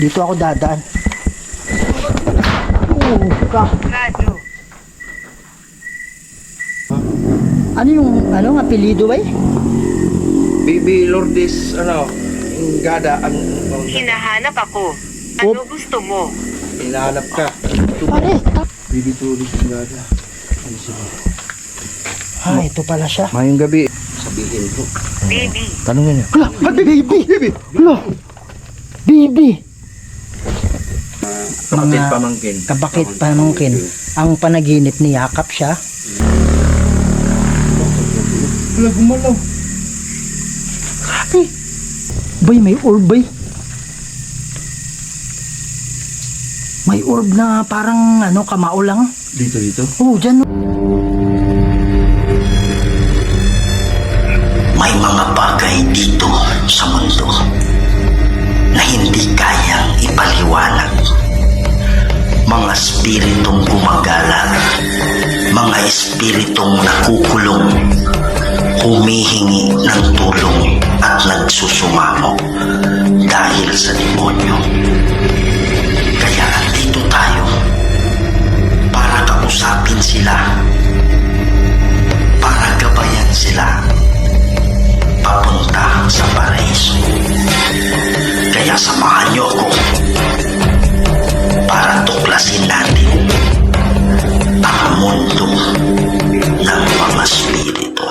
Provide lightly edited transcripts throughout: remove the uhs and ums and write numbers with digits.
Dito ako dadaan. Ka. Ano yung apelyido ba? Bibi Lourdes, Gada, Hinahanap ako. Ano gusto mo? hinahanap ka. Pare. Bibi Lourdes, Gada. Ito pala siya. Mayong gabi. Sabihin ko. Baby. Tanungin niyo. Hala, baby. Hala. Baby. Kapatid pamangkin. Kabakit pamangkin. Ang panaginip ni yakap siya. Wala, gumalaw. Grabe. Bay, may orb bay. May orb na parang kamao lang. Dito. Oh, dyan. May mga bagay dito sa mundo na hindi kayang ipaliwanag. Mga espiritong gumagala, mga espiritong nakukulong, humihingi ng tulong at nagsusumamo dahil sa demonyo. Kaya andito tayo para kausapin sila, para gabayan sila papunta sa paraiso. Kaya samahan niyo ako para tuklasin natin ang mundo ng mga spirito.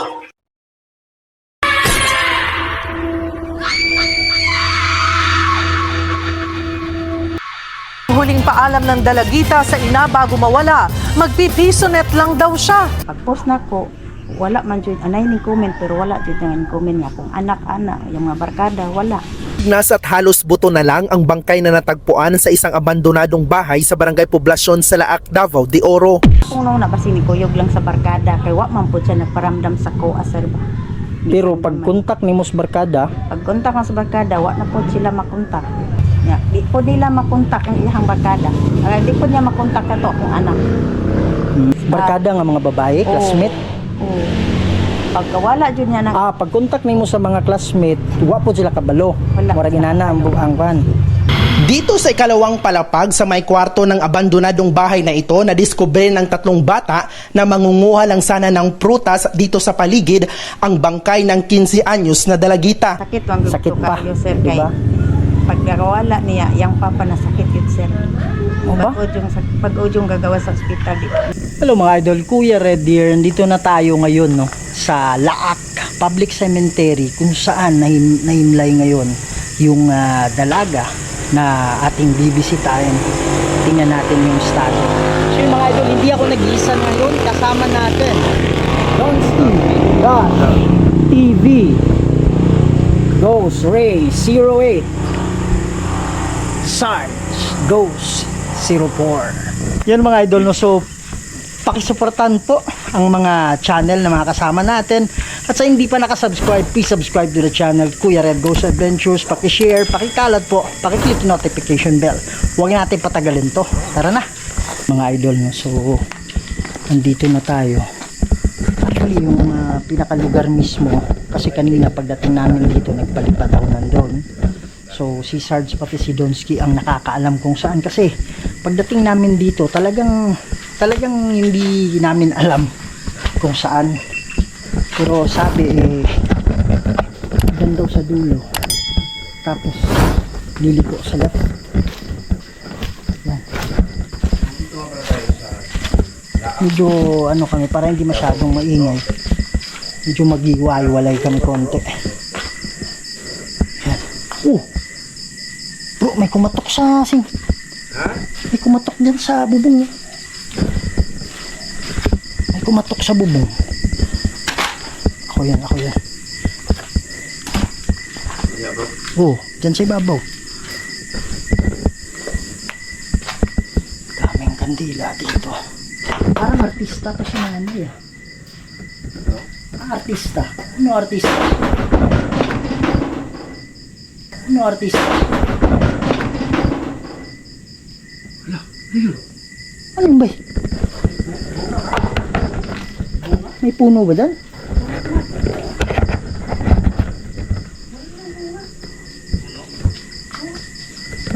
Huling paalam ng dalagita sa ina bago mawala, magpipisonet lang daw siya. Pag-post na ko, wala man dyan, anay ni comment, pero wala dyan yung comment niya. Kung anak-anak, yung mga barkada, wala. Nasa't halos buto na lang ang bangkay na natagpuan sa isang abandonadong bahay sa barangay Poblasyon sa Laak, Davao de Oro. Kung nung nabasi ni Kuyog lang sa barkada, kay wa man po siya nagparamdam sa ko sir ba. Pero pag kontak ni Mos Barkada, Pag kontak na sa barkada, wa na po sila makontak. Di po nila makontak ang iyang barkada. Di po niya makontak na to akong anak. barkada nga mga babae, classmate. Oo. Pagka wala dyan niya na, Pag kontak nimo sa mga classmate, wa po sila kabalo. Wala. Murag inana ang kan. Dito sa ikalawang palapag sa may kwarto ng abandonadong bahay na ito, nadiskubre ng 3 bata na mangunguha lang sana ng prutas dito sa paligid ang bangkay ng 15 anyos na dalagita. sakit wang Sakit gusto pa, kayo sir. diba? Kay pagka wala niya, yung papa na sakit yun sir. O ba? Pag-udyong gagawa sa ospital dito. Hello mga idol, Kuya Red here. Nandito na tayo ngayon sa Laak Public Cemetery kung saan nahimlay ngayon yung dalaga na ating bibisitahin. Tingnan natin yung estado. So yung mga idol, hindi ako nag-iisa ngayon. Kasama natin Don Steve, Don TV, Ghost Ray 08, Sarge Ghost 04. Yan mga idol, so pakisuportahan po ang mga channel na mga kasama natin. At sa hindi pa nakasubscribe, please subscribe to the channel Kuya Red Ghost Adventures. Pakishare, pakikalat po, pakiclick notification bell. Huwag natin patagalin to. Tara na mga idol, so andito na tayo. Actually yung pinakalugar mismo, kasi kanina pagdating namin dito nagpalipat ako nandun. So si Sarge pati si Donsky ang nakakaalam kung saan, kasi pagdating namin dito talagang hindi namin alam kung saan. Pero sabi dyan daw sa dulo, tapos liliko sa left. Yan. Medyo kami, para hindi masyadong maingay, medyo maghiwalay kami konti. Yan. Bro, may kumatok sa may kumatok dyan sa bubong. May kumatok sa bubong. Ako yan. Dyan sa ibabaw. Daming kandila dito. Parang artista pa si nanay ah. Artista? Ano artista? Ano ba? May puno ba dyan?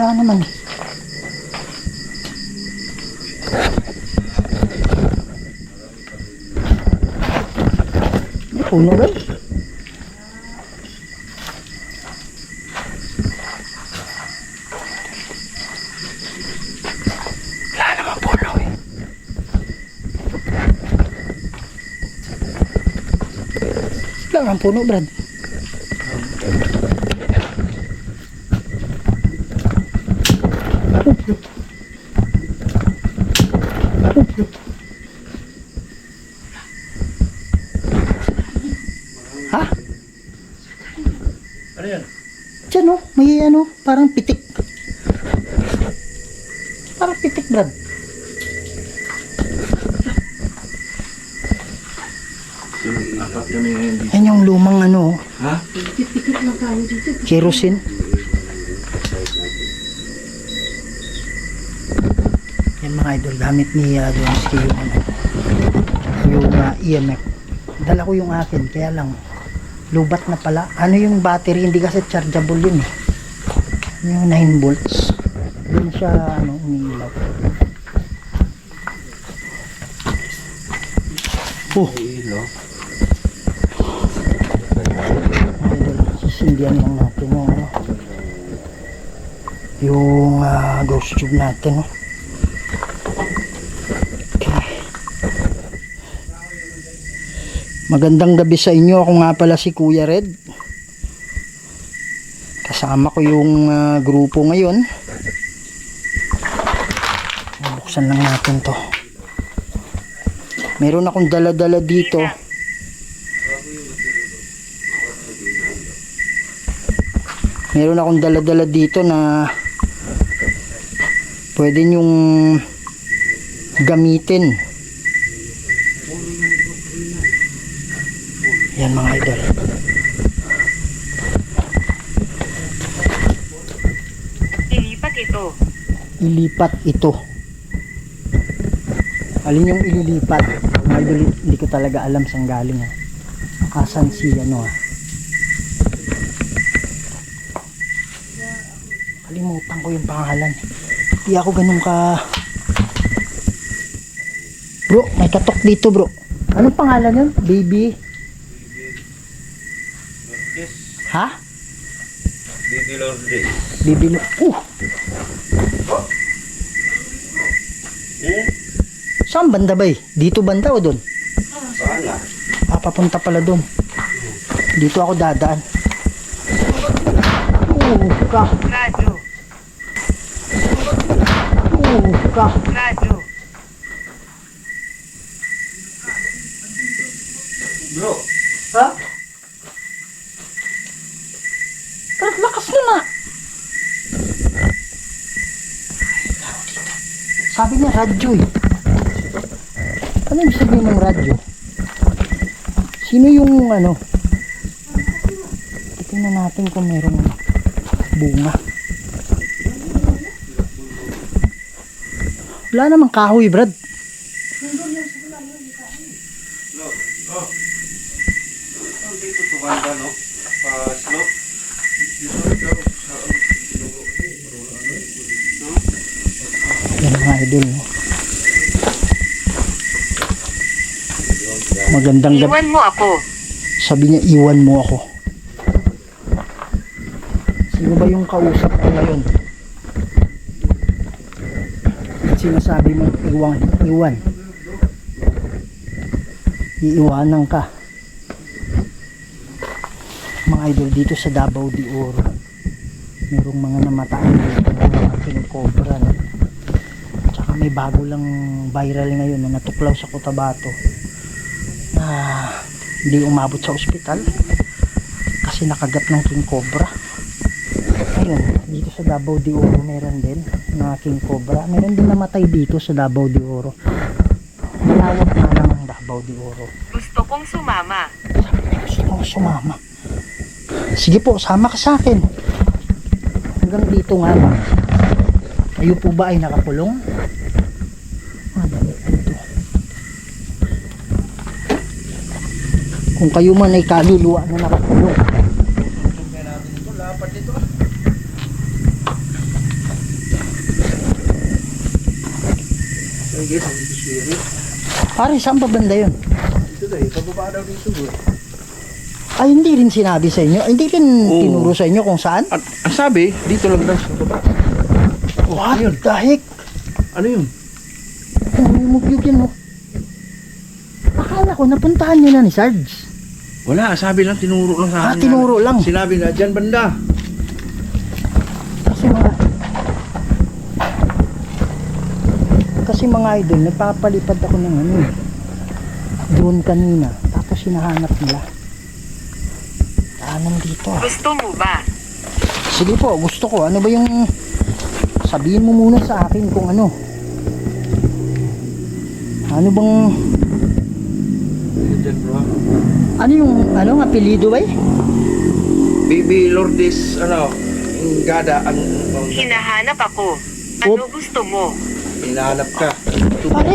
Wala naman eh. May puno rin. Wala naman puno eh. Wala naman puno, Brad. Ha? Ano yan? Diyan oh, may ano, parang pitik. Parang pitik, Brad. Apat kami ngayon dito. Yan yung lumang ano, oh, Ha? kerosene. Yan mga idol, gamit ni Donsky yung ano, yung EMF. Dala ko yung akin, kaya lang lubat na pala. Ano yung battery, hindi kasi chargeable yun eh. Yung 9 volts. Hindi na siya ano, umiilaw. Oh, Ilo. idol, sisindihan lang natin yung ano, yung ghost tube natin, no? Okay. Magandang gabi sa inyo. Ako nga pala si Kuya Red. Kasama ko yung grupo ngayon. Buksan lang natin to. Meron akong dala-dala dito. Meron akong dala-dala dito na pwede nyong gamitin. Yan mga idol. Ilipat ito. Ilipat ito. Alin yung ililipat? Mga idol, hindi ko talaga alam saan galing ha. Asan si ano ha. Kalimutan ko yung pangalan. Hindi ako ganun ka. Bro, may katok dito bro. Anong pangalan yun? Baby? Ha? Baby Lourdes. Baby Lo... Saan banda ba eh? Dito banda o doon? Saan na? Papunta pala doon. Dito ako dadaan. Ka. Radyo. Ka. Radyo. Bro. Ha? Pero lakas nun ah. Sabi niya radyo eh. Ano yung sabihin ng radyo? Sino yung ano? Tingnan natin kung merong bunga. Wala namang kahoy, Brad. Dito tukan ka, no? Pa-slope. Yan mga idol. No? Magandang gabi. Iwan mo ako. Sabi niya, iwan mo ako. Sino ba yung kausap ko ngayon? At sinasabi mo, iwan. Iiwanan ka. Mga idol, dito sa Davao de Oro, merong mga namatay dito ng mga king cobra. No? Tsaka may bago lang viral ngayon na natuklaw sa Cotabato na hindi umabot sa ospital kasi nakagat ng king cobra. Ayun, dito sa Davao de Oro meron din na king cobra. Meron din namatay dito sa Davao de Oro. Malawak na lang ang Davao de Oro. Gusto kong sumama. Gusto kong sumama. Sige po, sama ka sa akin. Hanggang dito nga lang. Kayo po ba ay nakakulong? Dito. Kung kayo man ay kaluluwa na nakakulong. Pare, saan pa banda yun? Dito tayo, pababa daw dito bro. Ay, hindi rin sinabi sa inyo. Ay, hindi rin tinuro sa inyo kung saan. At ang sabi, dito lang daw sa baba. What the heck? Ano yun? Umugyog yan, oh. Akala ko, napuntahan nyo na ni Sarge. Wala, sabi lang, tinuro lang sa akin. Tinuro lang. Sinabi na, dyan banda. Kasi mga idol, nagpapalipad ako ng ano eh. Doon kanina. Tapos hinahanap nila. Nandito ah. Gusto mo ba? Sige po, gusto ko. Ano ba yung... Sabihin mo muna sa akin kung ano. Ano bang... Dyan bro. Ano yung... Ano ang apelido ba eh? Baby Lourdes, Gada, Hinahanap ako. Ano gusto mo? hinahanap ka. Pare,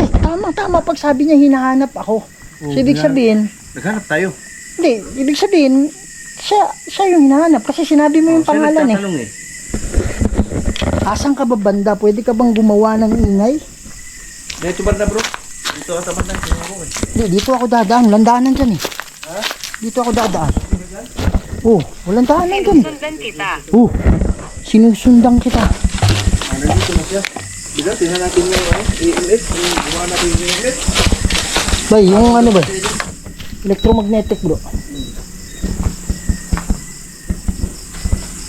tama. Pag sabi niya hinahanap ako. So, ibig sabihin... Naghanap tayo. Hindi, ibig sabihin... Siya yung hinahanap. Kasi sinabi mo yung pangalan eh. Nagtatanong eh. Asan ka ba banda? Pwede ka bang gumawa ng ingay? Dito banda bro. Dito ka sa banda. Tinuro eh. Hindi, dito ako dadaan. Landaanan dyan eh. Dito ako dadaan. Oh, walang daanan dyan. Sinusundan kita. Oh, sinusundan kita. Nandito na siya. Diba, tingnan natin yung EMF. Gumawa natin yung EMF. Bay, yung ano ba? Electromagnetic bro.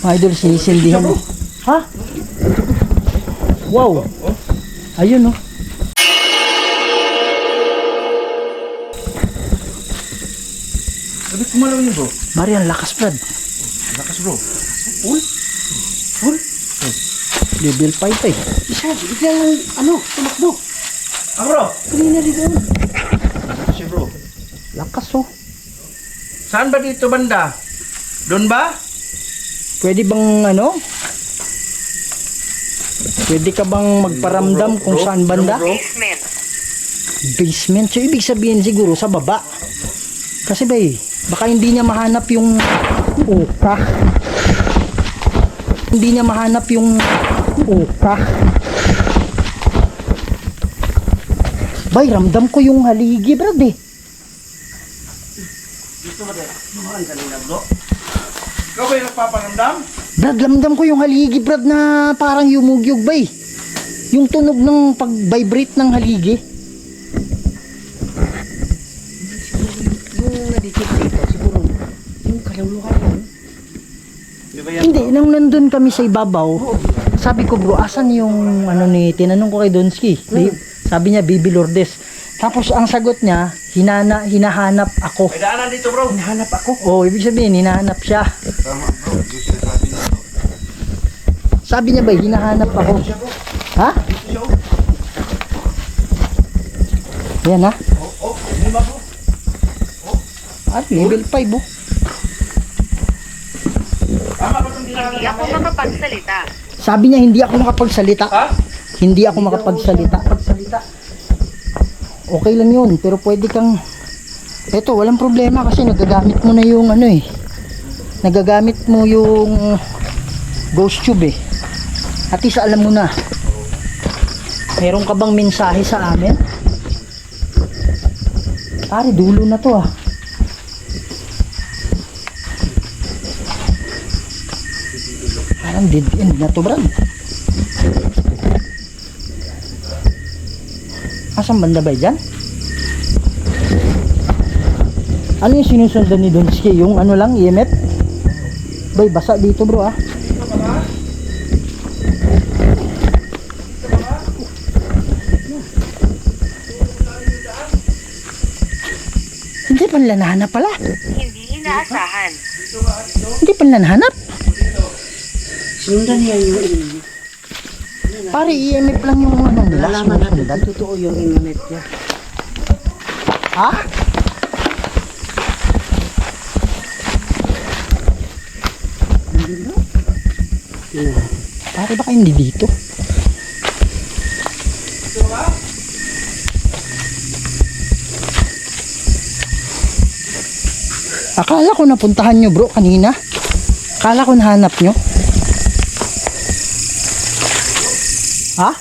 Mga idol, sinisindihan mo. Ha? Wow. Ayun oh. Sabi kumalaw yun bro. Marian, lakas Brad. Lakas bro. Full. Level 5 eh. Isa, biglang tumakbo. Bro. Kanina rin doon. Si bro. Lakas oh. Saan ba dito banda? Doon ba? Pwede bang Pwede ka bang magparamdam kung saan banda? Basement. Basement. So, ibig sabihin siguro sa baba. Kasi baka hindi niya mahanap yung uka. Hindi niya mahanap yung uka. Bay, ramdam ko yung haligi, brad eh. Dito ba tayo? Lumahan kanina bro. Ikaw ba yung nagpaparamdam? Brad, ramdam ko yung haligi, brad, na parang yumugyog, bay. Yung tunog ng pag-vibrate ng haligi. Yung nadikit dito, siguro, yung kaluluhan yun. Di ba yan? Hindi, nang nandun kami sa ibabaw, sabi ko bro, asan yung tinanong ko kay Donski. Sabi niya, Baby Lourdes. Tapos ang sagot niya, hinahanap ako. May daanan dito bro. Hinahanap ako? Oo, ibig sabihin, hinahanap siya. Tama bro. Yung sinasabi niya. Sabi niya ba, hinahanap ako? Ha? Ayan ha? Lima bro. At level 5 oh. Tama ba itong dinahanan Hindi ako makapagsalita. Sabi niya, hindi ako makapagsalita. Ha? Hindi ako makapagsalita. Okay lang yun, pero pwede kang... Eto, walang problema kasi nagagamit mo na yung nagagamit mo yung ghost tube eh. At least alam mo na. Meron ka bang mensahe sa amin? Pare, dulo na to ah. Parang dead end na to, Brad. Asan banda ba dyan? Ano yung sinusundan ni Donski? Yung lang, EMF? Bay, basa dito bro ah. Hindi pa nila nahanap pala. Hindi inaasahan. Hindi pa nila nahanap. Sundan niya yung Pare, EMF lang yung nila. nalaman natin Sinusundan. totoo yung internet niya. Ha? Pare, baka hindi dito. Akala ko napuntahan nyo bro kanina. Akala ko nahanap nyo. Ha?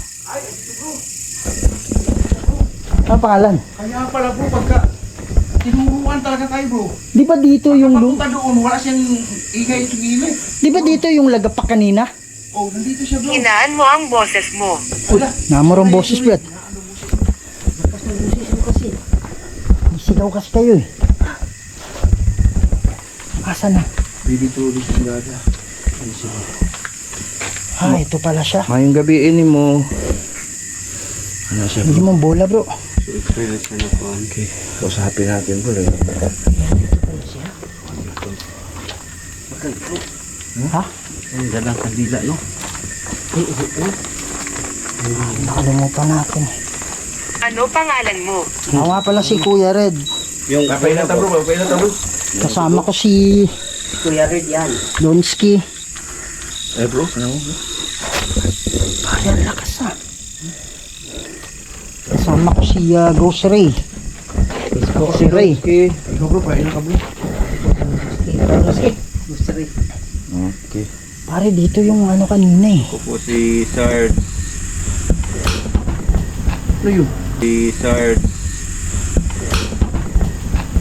Ano pangalan? Kaya pala bro, pagka tinuruan talaga tayo bro. Di ba dito yung Papunta doon, wala siyang ingay sumili. Di ba dito yung lagapak kanina? Oh, nandito siya bro. Hinaan mo ang boses mo. Wala. Namorong boses, Brad. Sigaw kasi kayo eh. Asa na? Baby tulis ang gada. Ito pala siya. Mayong gabi ini mo. Ano siya Hindi mo bola, bro. Okay, kausapin natin bro. Ha? Ang galang kandila no? Nakalimutan natin. Ano pangalan mo? Ako nga pala si Kuya Red. Yung kapay na bro, kapay na bro. Kasama ko si Kuya Red yan. Donski. Eh bro, ano mo? Parang lakas ah. Kasama ko si Ghost Ray. Si Ray. Okay. Ikaw bro, pahin na ka bro. Okay. Pare, dito yung ano kanina eh. Ako po si Sarge. Ano yun? Si Sarge.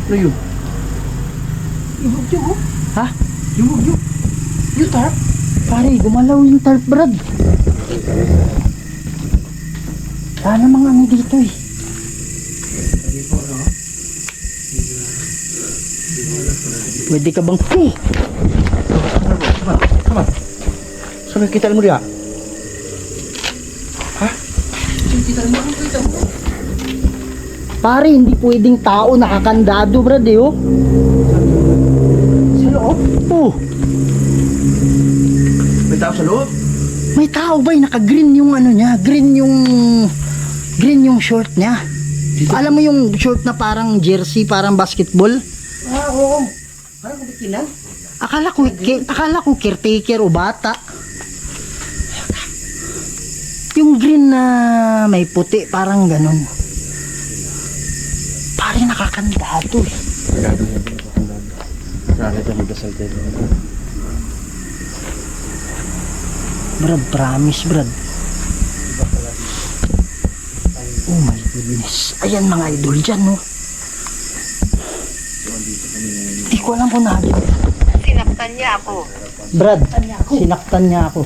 Ano yun? Yumog-yumog? Ha? Yumog. Yung tarp? Pare, gumalaw yung tarp, Brad. Sana mga ano dito eh. Pwede ka bang... Saan kita mo diya? Pare, hindi pwedeng tao nakakandado, Brad eh, oh. Sa loob? Oh, May tao sa loob? may tao ba naka-green yung ano niya? Green yung short niya. Alam mo yung short na parang jersey, parang basketball? Oo. Parang kumikinan. Akala ko caretaker o bata. Yung green na may puti, parang ganun. Pare, nakakandado eh. Rani tayo magdasal tayo. Brad, promise, Brad. Oh my goodness. Ayan mga idol dyan, no? Hindi ko alam kung nagin. Sinaktan niya ako. Brad, sinaktan niya ako.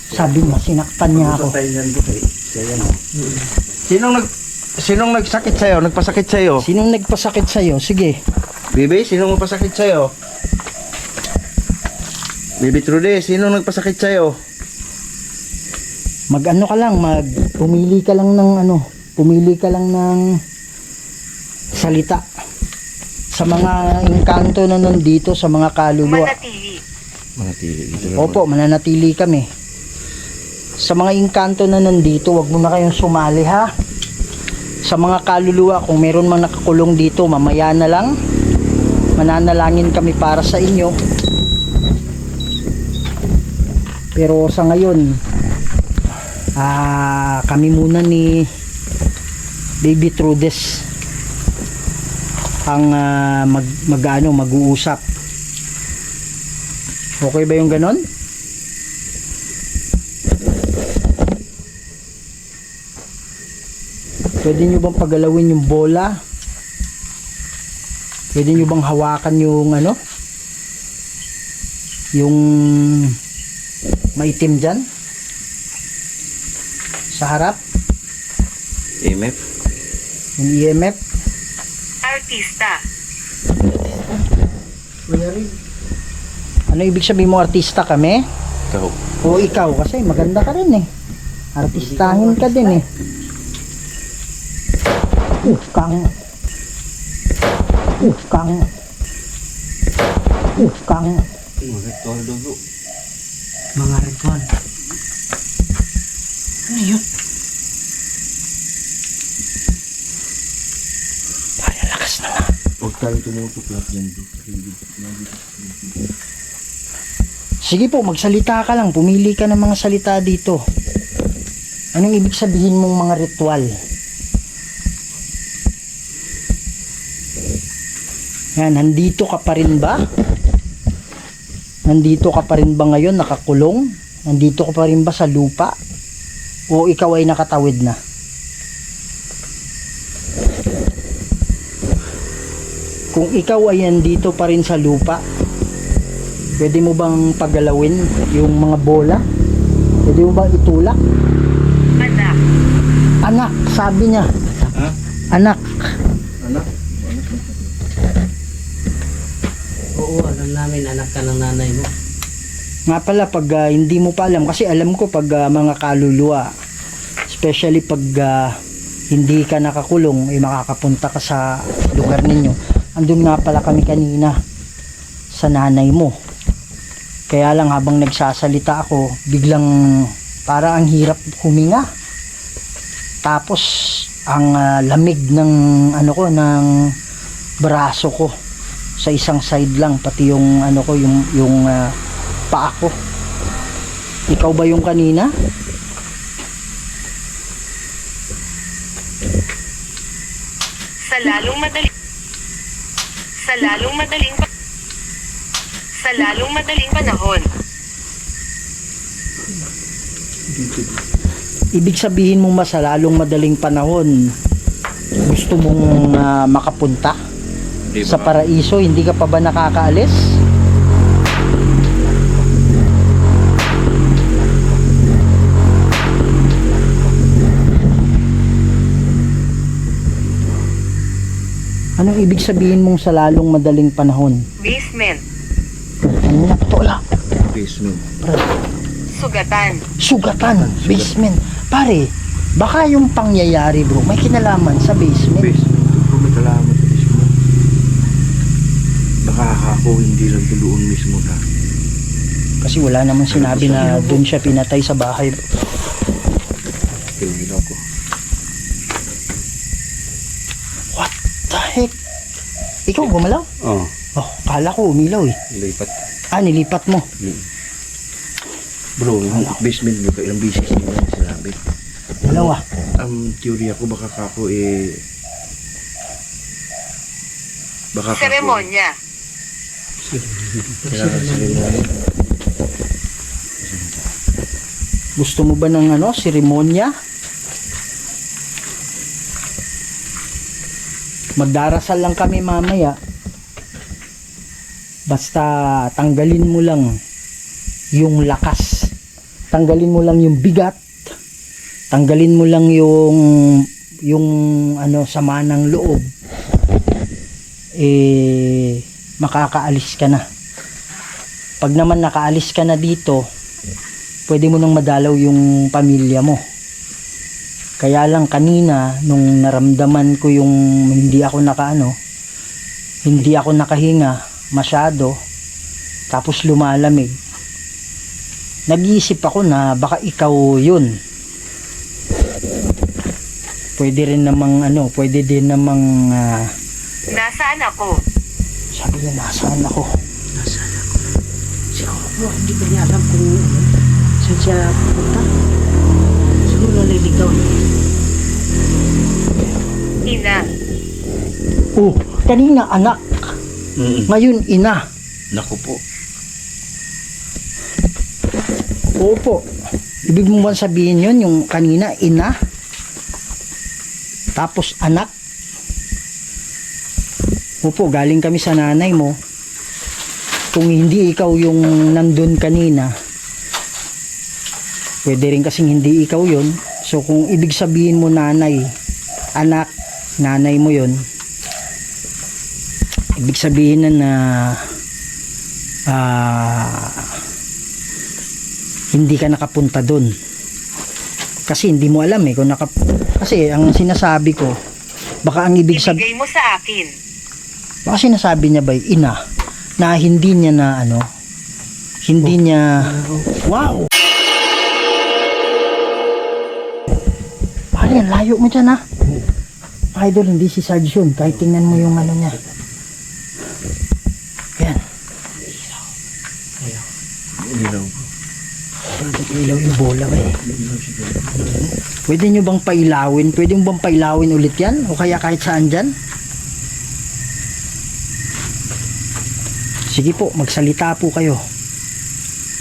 Sabi mo, sinaktan niya ako. Sinong nagsakit sa'yo? Nagpasakit sa'yo? Sinong nagpasakit sa'yo? Sige. Bibi, sinong nagpasakit sa'yo? Bibi Trudy, sinong nagpasakit sa'yo? Mag-ano ka lang, pumili ka lang ng salita. Sa mga engkanto na nandito, sa mga kaluluwa. Manatili. Manatili. Opo, mananatili kami. Sa mga engkanto na nandito, wag mo na kayong sumali ha. Sa mga kaluluwa, kung meron mang nakakulong dito, mamaya na lang. Mananalangin kami para sa inyo. Pero sa ngayon, kami muna ni Baby Trudes ang mag-uusap. Okay ba yung ganon? Pwede nyo bang pagalawin yung bola? Pwede nyo bang hawakan yung ano? Yung maitim dyan? Sa harap? EMF? Yung EMF? Artista. Ano ibig sabihin mo, artista kami? Ikaw. O ikaw, kasi maganda ka rin eh. Artistahin ka din eh. Kang. Mga ritual dugo. Mga ritual. Ano yun? Parang lakas na nga. Huwag tayo tumutuklap yan. Sige po, magsalita ka lang. Pumili ka ng mga salita dito. Anong ibig sabihin mong mga ritual? Yan, nandito ka pa rin ba? Nandito ka pa rin ba ngayon nakakulong? Nandito ka pa rin ba sa lupa? O ikaw ay nakatawid na? kung ikaw ay andito pa rin sa lupa, pwede mo bang pagalawin yung mga bola? Pwede mo bang itulak? Anak. Anak, sabi niya. Ha? Anak. Anak? Oo, alam namin, anak ka ng nanay mo. Nga pala, pag hindi mo pa alam, kasi alam ko pag mga kaluluwa, especially pag hindi ka nakakulong, makakapunta ka sa lugar ninyo. Andun nga pala kami kanina sa nanay mo. Kaya lang habang nagsasalita ako, biglang para ang hirap huminga. Tapos ang lamig ng ano ko, ng braso ko sa isang side lang, pati yung ano ko, yung paa ko. Ikaw ba yung kanina? Sa lalong madaling panahon. Ibig sabihin mo sa lalong madaling panahon, gusto mong makapunta sa paraiso, hindi ka pa ba nakakaalis? Anong ibig sabihin mong sa lalong madaling panahon? Basement. Ano na to lang? Basement. Sugatan. Sugatan, basement. Pare, baka yung pangyayari bro, may kinalaman sa basement. Basement. Kung may kalaman sa basement. Baka ako hindi lang doon mismo na. Kasi wala naman sinabi na doon siya pinatay sa bahay. Kilala ko. What the heck? Ikaw gumalaw? Oo. Oh, kala ko umilaw eh. Lipat. Nilipat mo. Bro, yung basement mo ka ilang beses nila sinabi. Dalawa. Ang teorya ko baka kako baka kako. Seremonya. Kailangan seremonya. Gusto mo ba ng seremonya? Magdarasal lang kami mamaya. Basta tanggalin mo lang yung lakas. Tanggalin mo lang yung bigat. Tanggalin mo lang yung sama ng loob. Makakaalis ka na. Pag naman nakaalis ka na dito, pwede mo nang madalaw yung pamilya mo. Kaya lang kanina nung naramdaman ko yung hindi ako nakahinga masyado, tapos lumalamig, nag-iisip ako na baka ikaw yun. Pwede din namang Nasaan ako? sabi niya, nasaan ako? Siguro bro, hindi ba niya alam kung saan siya pupunta? Siguro naliligaw niya. Ina. Oh, kanina anak, ngayon ina. Naku po. Opo. Ibig mo ba sabihin yun, yung kanina ina, tapos anak? Opo, galing kami sa nanay mo. Kung hindi ikaw yung nandun kanina, pwede rin kasing hindi ikaw yun. So kung ibig sabihin mo nanay, anak, nanay mo yun, ibig sabihin na hindi ka nakapunta dun. Kasi hindi mo alam kung kasi ang sinasabi ko, baka ang ibig sabihin, Ibigay mo sa akin. baka sinasabi niya ba ina, na hindi niya na hindi niya, wow, pare, ang layo mo dyan idol, hindi si Sarge yun, kahit tingnan mo yung niya. Yan, Ilaw. ilaw yung bola Pwede nyo bang pailawin? Pwede mo bang pailawin ulit yan? O kaya kahit saan dyan? Sige po, magsalita po kayo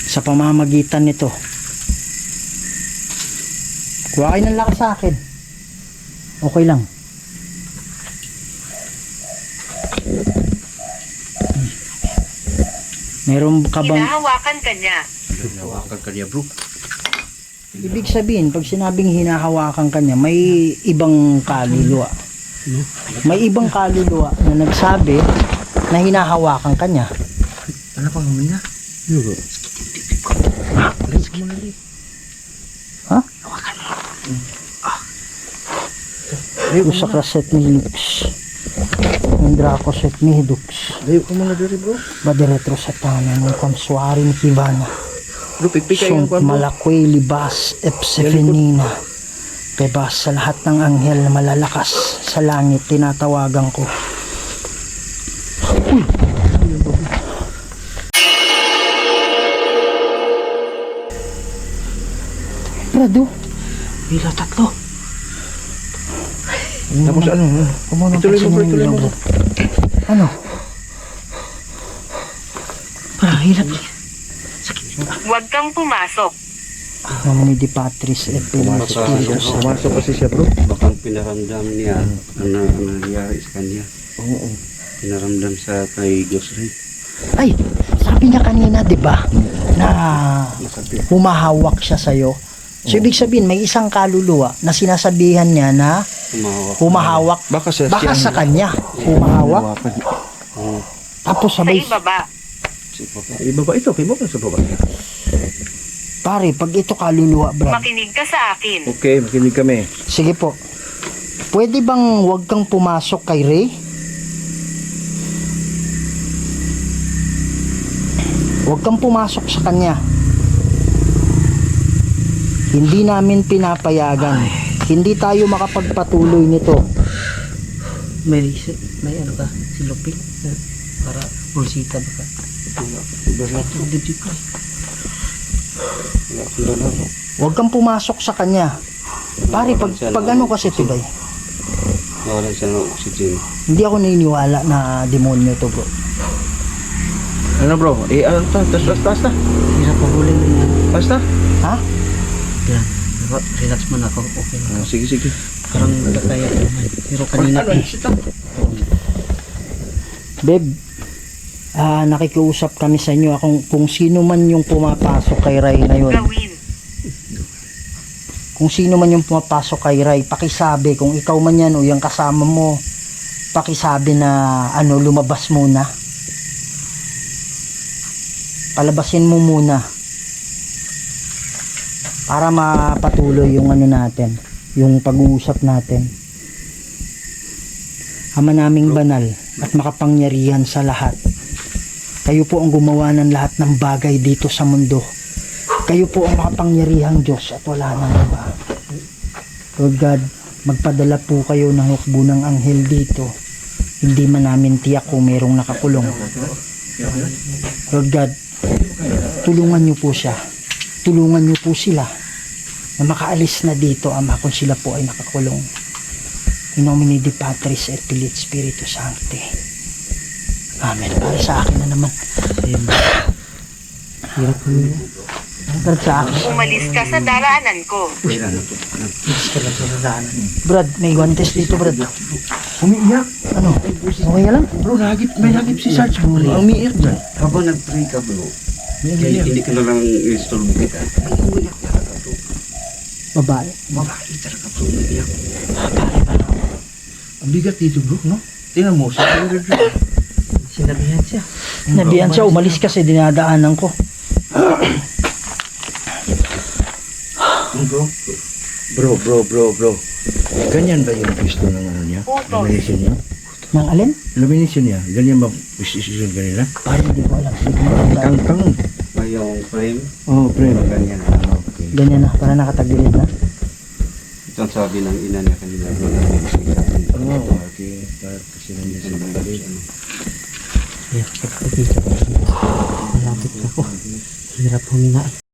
sa pamamagitan nito. Kuha kayo ng lakas sa akin. Okay lang. Meron ka bang Hinahawakan ka niya. Hawakan ka niya, bro. ibig sabihin pag sinabing hinahawakan ka niya, may ibang kaluluwa. May ibang kaluluwa na nagsabi na hinahawakan ka niya. Ano pang huminga? Ha? Usa ka set ni Lux. Indra ko set ni Hidux. Layo ko muna diri, bro. Badiretro sa tanan ng konsuari ni Kivana. Bro, pigpika yung Sunt kwan, bro. malakway libas epsephenina. Bebas sa lahat ng anghel na malalakas sa langit tinatawagan ko. Brado, Bila tatlo. Tapos ano? kumunong Ituloy mo, bro, ituloy mo. Ano? Parang hirap. Huwag kang pumasok. Nomini di Patris et Filii Spiritus Sancti. Pumasok kasi siya, bro. Baka pinaramdam niya ang nangyari sa kanya. Oo. Pinaramdam sa kay Diyos rin. Ay, sabi niya kanina, 'di ba, na humahawak siya sa iyo. So ibig sabihin may isang kaluluwa na sinasabihan niya na humahawak. Baka sa Baka sa kanya humahawak. Oo. Tapos Sa sabay, ibaba. Ibaba ito, kay mo sa baba. pare, pag ito kaluluwa, Brad. Makinig ka sa akin. Okay, makinig kami. Sige po. Pwede bang wag kang pumasok kay Ray? Huwag kang pumasok sa kanya. Hindi namin pinapayagan. Hindi tayo makapagpatuloy nito. May ano ka? Silupin? Para pulsita ba ka? Dibdib ka. Huwag kang pumasok sa kanya. Pare, pag ano kasi tulay, Nawalan siya ng oxygen. hindi ako naniniwala na demonyo to, bro. Ano, bro? Tas na. Hirap pahulin na yan. Basta. Ha? Yan. Relax man ako. Okay na. Sige. Parang nagkakaya ko naman. Pero kanina Beb, nakikiusap kami sa inyo kung sino man yung pumapasok kay Ray na yun. Gawin. Kung sino man yung pumapasok kay Ray, pakisabi kung ikaw man yan o yung kasama mo, pakisabi na lumabas muna. Palabasin mo muna. Para mapatuloy yung natin, yung pag-uusap natin. Ama naming banal at makapangyarihan sa lahat. Kayo po ang gumawa ng lahat ng bagay dito sa mundo. Kayo po ang makapangyarihang Diyos at wala nang iba. Lord God, magpadala po kayo ng hukbo ng anghel dito. Hindi man namin tiyak kung merong nakakulong. Lord God, tulungan niyo po siya. Tulungan niyo po sila na makaalis na dito, Ama, kung sila po ay nakakulong. In nomine Dei Patris et Filii Spiritus Sancti. Amen. Para sa akin na naman. hirap ko nila. Para sa akin. Umalis ka sa daraanan ko. Brad, may guantes dito, Brad. Umiiyak. Ano? Okay ka lang? Bro, may nagip si Sarge, bro. Ang umiiyak dyan. Habang nag-pray ka, bro, hindi ka na lang install mo kita. Ang umiyak talaga, bro. Babae. Babae talaga, bro. Umiiyak. Ang bigat dito, bro, no? Tingnan mo, sa Sinabihan siya. Nabihan siya, umalis kasi dinadaanan ko. Bro. Ganyan ba yung pisto ng ano niya? Putos. Lamination niya? Nang alin? Lamination niya? Ganyan ba position kanila? Parang hindi ko alam. Hindi ko matanda. Tangtang. May yung frame, Oh, pre. ganyan. Okay. Ganyan na, para nakatagilid na. Ito ang sabi ng ina niya kanina, bro, na Oh, okay. Kasi nandiyan sa balik. Malapit ako. Hirap huminga.